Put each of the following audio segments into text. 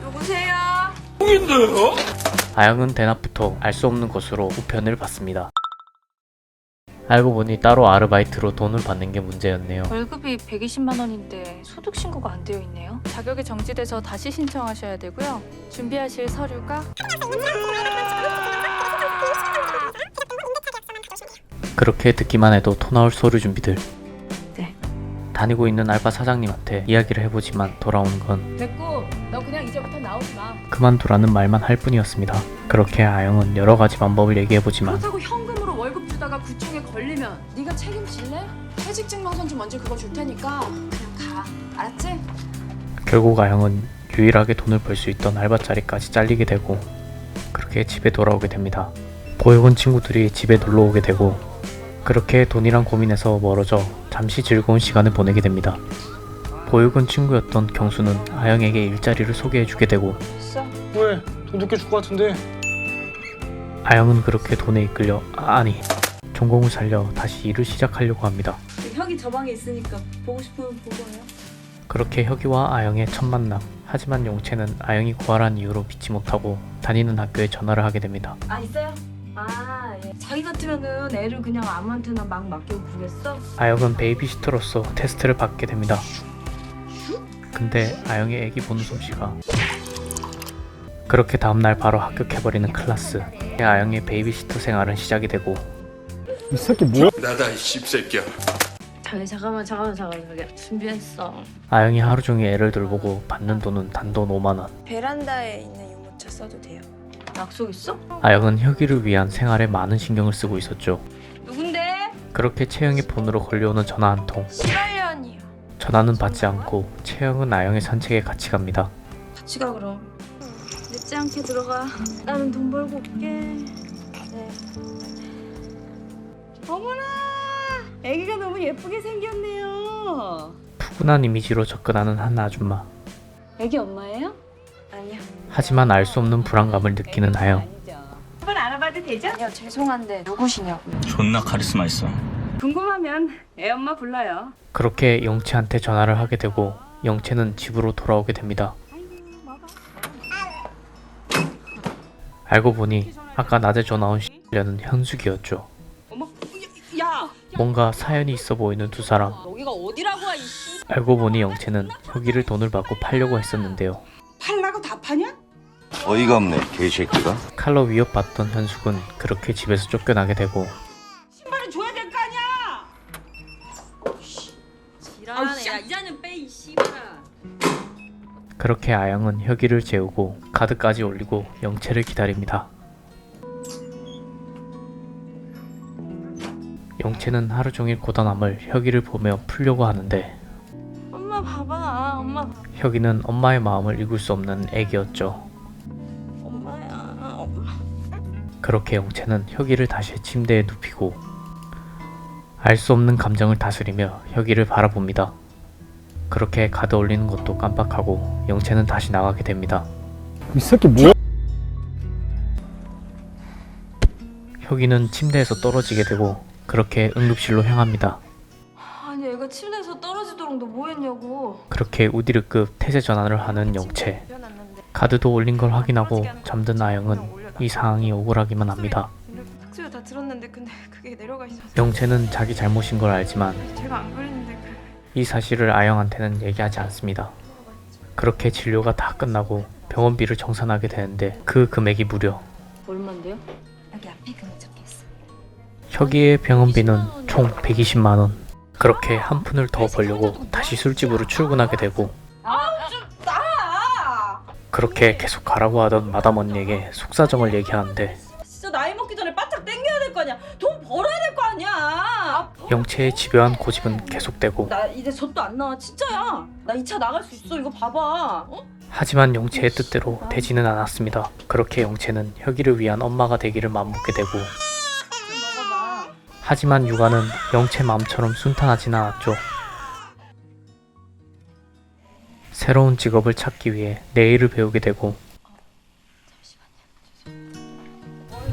누구세요? 아영은 대낮부터 알 수 없는 것으로 우편을 받습니다. 알고 보니 따로 아르바이트로 돈을 받는 게 문제였네요. 월급이 120만 원인데 소득 신고가 안 되어 있네요. 자격이 정지돼서 다시 신청하셔야 되고요. 준비하실 서류가 그렇게 듣기만 해도 토 나올 서류 준비들. 네. 다니고 있는 알바 사장님한테 이야기를 해보지만 돌아오는 건 됐고 너 그냥 이제부터 나오지 마. 그만두라는 말만 할 뿐이었습니다. 그렇게 아영은 여러 가지 방법을 얘기해보지만 그렇다고 현금으로 월급 주다가 구청에 걸리면 네가 책임질래? 퇴직증명서인지 뭔지 그거 줄 테니까 그냥 가. 알았지? 결국 아영은 유일하게 돈을 벌 수 있던 알바 자리까지 잘리게 되고 그렇게 집에 돌아오게 됩니다. 보육원 친구들이 집에 놀러 오게 되고 그렇게 돈이란 고민에서 멀어져 잠시 즐거운 시간을 보내게 됩니다. 보육원 친구였던 경수는 아영에게 일자리를 소개해주게 되고 있어. 왜? 돈 늦게 줄 것 같은데. 아영은 그렇게 돈에 이끌려 아니 전공을 살려 다시 일을 시작하려고 합니다. 혁이 저 방에 있으니까 보고 싶으면 보고요. 그렇게 혁이와 아영의 첫 만남. 하지만 용채는 아영이 고아란 이유로 믿지 못하고 다니는 학교에 전화를 하게 됩니다. 아 있어요? 아 예. 자기 같으면은 애를 그냥 아무한테나 막 맡기고 그러겠어? 아영은 베이비시터로서 테스트를 받게 됩니다. 근데 아영의 애기 보는 솜씨가 그렇게 다음날 바로 합격해버리는 클라스. 아영의 베이비시터 생활은 시작이 되고 이 새끼 뭐야? 나다 이 씹새끼야. 잠깐만 저기 준비했어. 아영이 하루 종일 애를 돌보고 받는 돈은 단돈 5만원. 베란다에 있는 유모차 써도 돼요. 약속 있어? 아영은 혁이를 위한 생활에 많은 신경을 쓰고 있었죠. 누군데? 그렇게 채영의 폰으로 걸려오는 전화 한 통. 실화년이요. 전화는 받지 않고 채영은 아영의 산책에 같이 갑니다. 같이 가 그럼. 늦지 않게 들어가. 나는 돈 벌고 올게. 네. 어머나! 애기가 너무 예쁘게 생겼네요. 푸근한 이미지로 접근하는 한 아줌마. 애기 엄마예요? 아니요. 하지만 알 수 없는 불안감을 느끼는 아영. 한번 알아봐도 되죠? 아니요, 죄송한데 누구시냐고요? 존나 카리스마 있어. 궁금하면 애 엄마 불러요. 그렇게 영채한테 전화를 하게 되고 영채는 집으로 돌아오게 됩니다. 알고 보니 아까 낮에 전화 온 X년은 현숙이었죠. 어머, 야! 뭔가 사연이 있어 보이는 두 사람. 여기가 어디라고 이씨? 알고 보니 영채는 혁이를 돈을 받고 팔려고 했었는데요. 팔라고 다 파냐? 어이가 없네 개새끼가. 칼로 위협받던 현숙은 그렇게 집에서 쫓겨나게 되고 신발은 줘야 될 거 아니야! 지랄하네. 야, 이자는 빼, 이 씨발아. 그렇게 아영은 혁이를 재우고 카드까지 올리고 영채를 기다립니다. 영채는 하루 종일 고단함을 혁이를 보며 풀려고 하는데 엄마 봐봐, 엄마. 혁이는 엄마의 마음을 읽을 수 없는 애기였죠. 엄마야, 엄마. 그렇게 영채는 혁이를 다시 침대에 눕히고 알 수 없는 감정을 다스리며 혁이를 바라봅니다. 그렇게 카드 올리는 것도 깜빡하고 영채는 다시 나가게 됩니다. 이 새끼 뭐야? 혁이는 침대에서 떨어지게 되고 그렇게 응급실로 향합니다. 아니, 애가 침대에서 떨어지도록 너 뭐 했냐고. 그렇게 우디르급 태세 전환을 하는 영채. 카드도 올린 걸 확인하고 잠든 아영은 이 상황이 억울하기만 합니다. 탁수가 다 들었는데 근데 그게 내려가 있어서 영채는 자기 잘못인 걸 알지만 제가 안 그랬는데 이 사실을 아영한테는 얘기하지 않습니다. 그렇게 진료가 다 끝나고 병원비를 정산하게 되는데 그 금액이 무려 얼만데요? 여기 앞에 금액 적혀있어. 혁이의 병원비는 총 120만원. 그렇게 한 푼을 더 벌려고 다시 술집으로 출근하게 되고 그렇게 계속 가라고 하던 마담 언니에게 속사정을 얘기하는데 진짜 나이 먹기 전에 바짝 땡겨야 될 거 아니야. 돈 벌어야 될 거 아니야. 영채의 집요한 고집은 계속되고 나 이제 젖도 안 나와. 진짜야. 나 2차 나갈 수 있어. 이거 봐봐. 어? 하지만 영채의 뜻대로 되지는 않았습니다. 그렇게 영채는 혁이를 위한 엄마가 되기를 맘먹게 되고 좀 먹어봐. 하지만 육아는 영채 마음처럼 순탄하진 않았죠. 새로운 직업을 찾기 위해 네일을 배우게 되고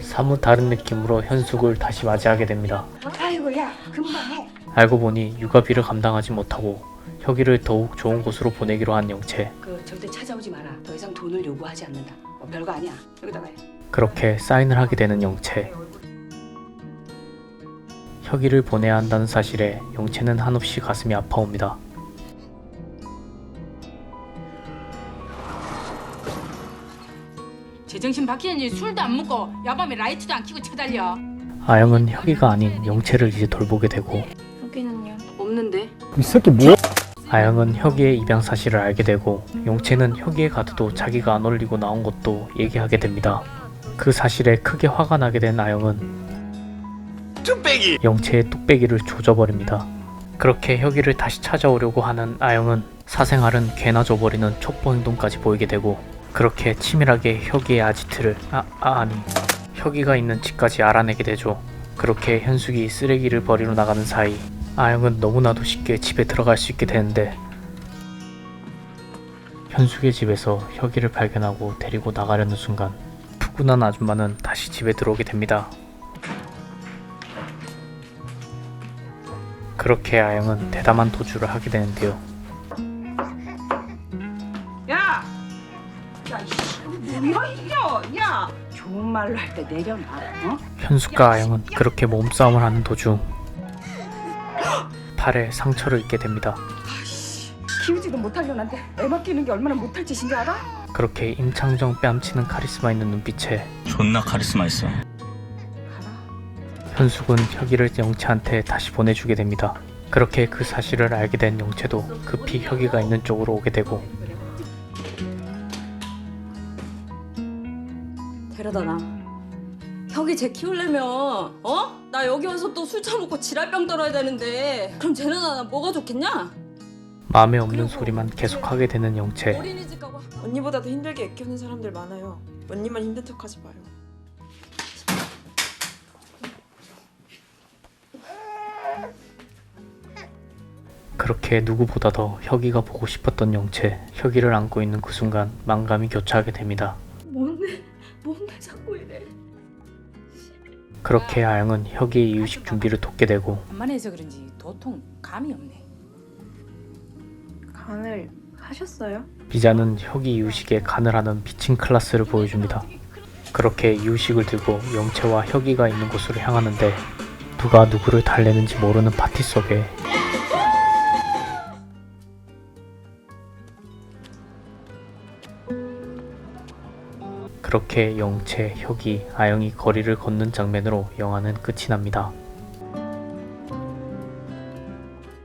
사뭇 다른 느낌으로 현숙을 다시 맞이하게 됩니다. 아이고, 야, 금방 해. 알고 보니 육아비를 감당하지 못하고 혁이를 더욱 좋은 곳으로 보내기로 한 영채. 그 절대 찾아오지 마라. 더 이상 돈을 요구하지 않는다. 별거 아니야. 여기다가 해. 그렇게 사인을 하게 되는 영채. 혁이를 보내야 한다는 사실에 영채는 한없이 가슴이 아파옵니다. 제정신 바뀌는 술도 안 먹고 야밤에 라이트도 안 켜고 쳐달려. 아영은 혁이가 아닌 영채를 이제 돌보게 되고 여기는요? 없는데. 이 새끼 뭐야? 아영은 혁이의 입양 사실을 알게 되고 영채는 혁이의 카드도 자기가 안 올리고 나온 것도 얘기하게 됩니다. 그 사실에 크게 화가 나게 된 아영은 영채의 뚝배기를 조져버립니다. 그렇게 혁이를 다시 찾아오려고 하는 아영은 사생활은 개나 줘버리는 촉보 행동까지 보이게 되고 그렇게 치밀하게 혁이의 아지트를 아니 혁이가 있는 집까지 알아내게 되죠. 그렇게 현숙이 쓰레기를 버리러 나가는 사이 아영은 너무나도 쉽게 집에 들어갈 수 있게 되는데 현숙의 집에서 혁이를 발견하고 데리고 나가려는 순간 푸근한 아줌마는 다시 집에 들어오게 됩니다. 그렇게 아영은 대담한 도주를 하게 되는데요. 야! 야! 좋은 말로 할 때 내려놔. 어? 현숙과 아영은 그렇게 몸싸움을 하는 도중 팔에 상처를 입게 됩니다. 키우지도 못하려는데 애 맡기는 게 얼마나 못할 짓인지 알아? 그렇게 임창정 뺨치는 카리스마 있는 눈빛에 존나 카리스마 있어. 현숙은 혁이를 영채한테 다시 보내주게 됩니다. 그렇게 그 사실을 알게 된 영채도 급히 혁이가 있는 쪽으로 오게 되고 데려다 놔. 혁이 쟤 키우려면 나 여기 와서 또 술 처먹고 지랄병 떨어야 되는데 그럼 쟤는 나 뭐가 좋겠냐? 마음에 없는 소리만 계속하게 되는 영채. 어린이집 가고 언니보다도 힘들게 애 키우는 사람들 많아요. 언니만 힘든 척하지 마요. 그렇게 누구보다 더 혁이가 보고 싶었던 영채. 혁이를 안고 있는 그 순간 만감이 교차하게 됩니다. 뭔데 자꾸 이래. 그렇게 아영은 혁이의 이유식 준비를 돕게 되고 만만해서 그런지 도통 감이 없네. 간을 하셨어요? 비자는 혁이 이유식에 간을 하는 미친 클래스를 보여줍니다. 그렇게 이유식을 들고 영채와 혁이가 있는 곳으로 향하는데 누가 누구를 달래는지 모르는 파티 속에 그렇게 영채, 혁이, 아영이 거리를 걷는 장면으로 영화는 끝이 납니다.